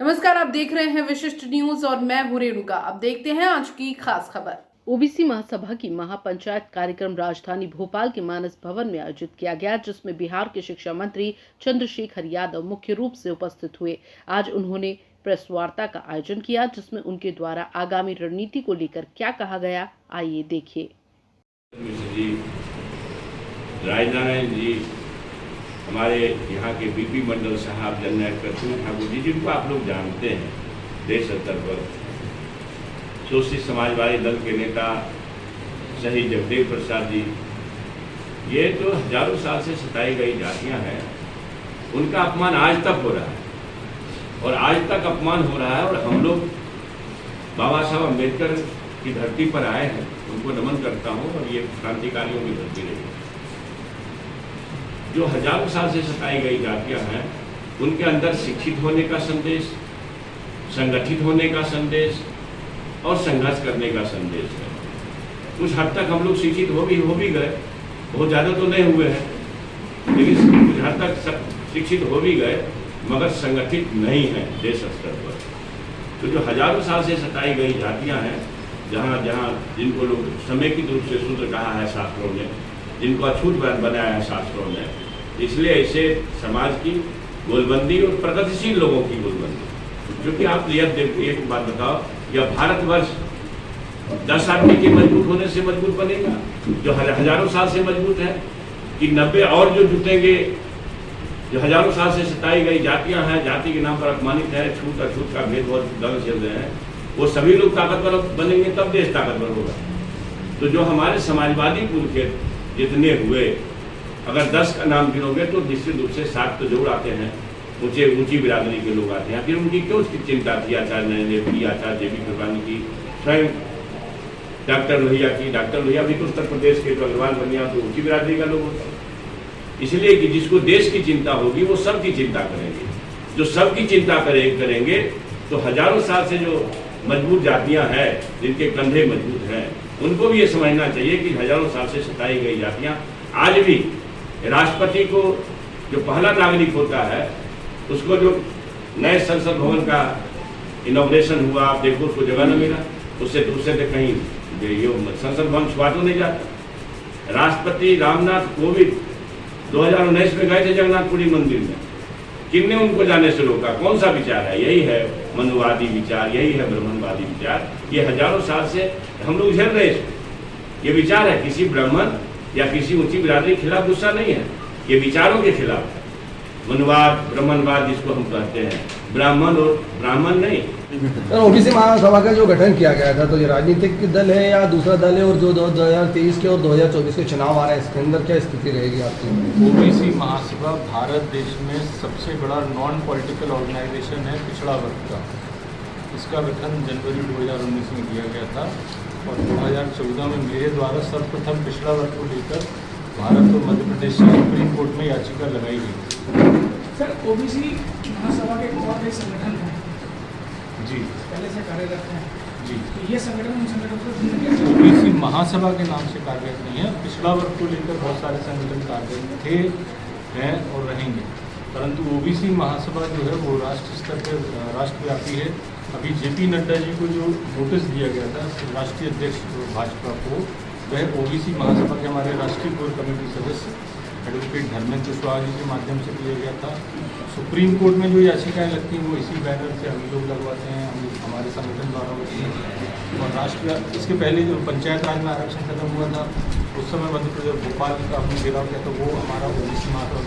नमस्कार, आप देख रहे हैं विशिष्ट न्यूज और मैं हूं रेणुका। अब देखते हैं आज की खास खबर। ओबीसी महासभा की महापंचायत कार्यक्रम राजधानी भोपाल के मानस भवन में आयोजित किया गया, जिसमें बिहार के शिक्षा मंत्री चंद्रशेखर यादव मुख्य रूप से उपस्थित हुए। आज उन्होंने प्रेस वार्ता का आयोजन किया, जिसमें उनके द्वारा आगामी रणनीति को लेकर क्या कहा गया, आइए देखिए। राजनारायण जी, हमारे यहाँ के बीपी मंडल साहब, जननायक कर्पूरी ठाकुर जी, जिनको आप लोग जानते हैं देश स्तर पर, सोशलिस्ट समाजवादी दल के नेता शहीद जगदेव प्रसाद जी, ये जो हजारों साल से सताई गई जातियाँ हैं, उनका अपमान आज तक हो रहा है और आज तक अपमान हो रहा है। और हम लोग बाबा साहब अम्बेडकर की धरती पर आए हैं, उनको नमन करता हूँ। और ये क्रांतिकारियों की धरती रही, जो हजारों साल से सताई गई जातियां हैं, उनके अंदर शिक्षित होने का संदेश, संगठित होने का संदेश और संघर्ष करने का संदेश है। कुछ हद तक हम लोग शिक्षित हो भी गए, बहुत ज़्यादा तो नहीं हुए हैं, लेकिन कुछ हद तक शिक्षित हो भी गए, मगर संगठित नहीं है देश स्तर पर। तो जो हजारों साल से सताई गई जातियां हैं, जहाँ जिनको लोग समेकित रूप से शूद्र कहा है शास्त्रों ने, जिनको अछूत बनाया है शास्त्रों ने, इसलिए ऐसे समाज की गोलबंदी और प्रगतिशील लोगों की गोलबंदी। क्योंकि आप एक बात बताओ, यह भारतवर्ष 10 आदमी के मजबूत होने से मजबूत बनेगा जो हजारों साल से मजबूत है, कि 90 और जो जुटेंगे, जो हजारों साल से सताई गई जातियां हैं, जाति के नाम पर अपमानित है, छूत अछूत का भेद बहुत दंग चल रहे हैं, वो सभी लोग ताकतवर बनेंगे, तब देश ताकतवर होगा। तो जो हमारे समाजवादी कुल के जितने हुए, अगर 10 का नाम गिनोगे तो निश्चित रूप से 7 तो जरूर आते हैं, ऊंची बिरादरी के लोग आते हैं। फिर उनकी क्यों उसकी चिंता थी आचार्य नरेंद्र की, आचार्य जेबी कृपलानी की, स्वयं डॉक्टर लोहिया की। डॉक्टर लोहिया भी तो उत्तर प्रदेश के, तो अग्रवाल बनिया तो ऊंची बिरादरी का लोग होता है। इसलिए कि जिसको देश की चिंता होगी वो सबकी चिंता करेंगे। जो सबकी चिंता करेंगे तो हजारों साल से जो मजबूत जातियाँ हैं, जिनके कंधे मजबूत हैं, उनको भी ये समझना चाहिए कि हजारों साल से सताई गई जातियाँ आज भी राष्ट्रपति को, जो पहला नागरिक होता है, उसको जो नए संसद भवन का इनॉग्रेशन हुआ, आप देखो उसको जगह न मिला, उससे दूसरे से कहीं ये संसद भवन छुआ तो नहीं जाता। राष्ट्रपति रामनाथ कोविंद 2019 में गए थे जगन्नाथपुरी मंदिर में, किसने उनको जाने से रोका? कौन सा विचार है? यही है मनुवादी विचार, यही है ब्राह्मणवादी विचार। ये हजारों साल से हम लोग झेल रहे हैं। ये विचार है, किसी ब्राह्मण या किसी ऊंची बिरादरी के खिलाफ गुस्सा नहीं है, ये विचारों के खिलाफ है। मनुवाद, ब्राह्मणवाद जिसको हम कहते हैं, ब्राह्मण और ब्राह्मण नहीं। ओबीसी महासभा का जो गठन किया गया था, तो ये राजनीतिक दल है या दूसरा दल है? और जो 2023 के और 2024 के चुनाव आ रहे हैं, इसके अंदर क्या स्थिति रहेगी आपकी? ओबीसी महासभा भारत देश में सबसे बड़ा नॉन पॉलिटिकल ऑर्गेनाइजेशन है पिछड़ा वर्ग का। इसका गठन जनवरी 2019 में किया गया था और 2014 में मेरे द्वारा सर्वप्रथम पिछड़ा वर्ग को लेकर भारत और मध्य प्रदेश के सुप्रीम कोर्ट में याचिका लगाई गई। सर, ओबीसी महासभा के बहुत एक संगठन है जी, पहले से कार्यरत हैं जी। तो ये संगठन उन संगठन को ओबीसी महासभा के नाम से कार्यरत नहीं है। पिछड़ा वर्ग को लेकर बहुत सारे संगठन कार्यरत थे, हैं और रहेंगे, परंतु ओबीसी महासभा जो है वो राष्ट्र स्तर पर राष्ट्रव्यापी है। अभी जेपी नड्डा जी को जो नोटिस दिया गया था राष्ट्रीय अध्यक्ष भाजपा को, वह ओबीसी महासभा के हमारे राष्ट्रीय कोर कमेटी सदस्य एडवोकेट धर्मेंद्र कुशवाहा जी के माध्यम से किया गया था। सुप्रीम कोर्ट में जो याचिकाएं लगती हैं वो इसी बैनर से हम लोग लगवाते हैं, हमारे संगठन द्वारा होती हैं। और राष्ट्रीय, इसके पहले जो पंचायत राज में आरक्षण खत्म हुआ था, उस समय मध्य प्रदेश भोपाल का अपने गिराव किया था, वो हमारा ओबीसी महासभा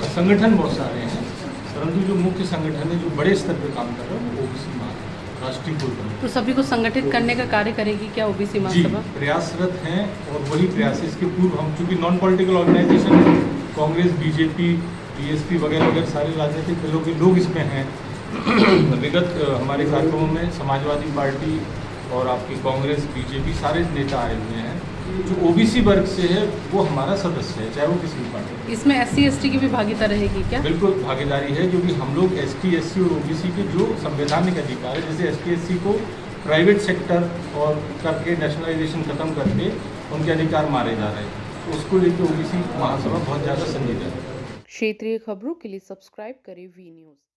का संगठन बहुत सारे हैं, परंतु जो मुख्य संगठन है जो बड़े स्तर पर काम कर रहा है वो ओबीसी महासभा राष्ट्रीय कोर कमेटी। तो सभी को संगठित करने का कार्य करेगी क्या ओबीसी महासभा? प्रयासरत हैं और वही प्रयास है। इसके पूर्व हम चूँकि नॉन पॉलिटिकल ऑर्गेनाइजेशन है, कांग्रेस, बीजेपी, बीएसपी वगैरह वगैरह सारे राजनीतिक दलों के लोग इसमें हैं। विगत हमारे कार्यक्रमों में समाजवादी पार्टी और आपकी कांग्रेस, बीजेपी सारे नेता आए हुए हैं। जो ओबीसी वर्ग से है वो हमारा सदस्य है, चाहे वो किसी भी पार्टी। इसमें SC ST की भी भागीदारी रहेगी क्या? बिल्कुल भागीदारी है, क्योंकि हम लोग ST SC और ओबीसी के जो संवैधानिक अधिकार है, जैसे ST SC को प्राइवेट सेक्टर और करके नेशनलाइजेशन खत्म करके उनके अधिकार मारे जा रहे हैं, तो उसको लेकर ओबीसी महासभा बहुत ज़्यादा संजीदा है। क्षेत्रीय खबरों के लिए सब्सक्राइब करें वी न्यूज़।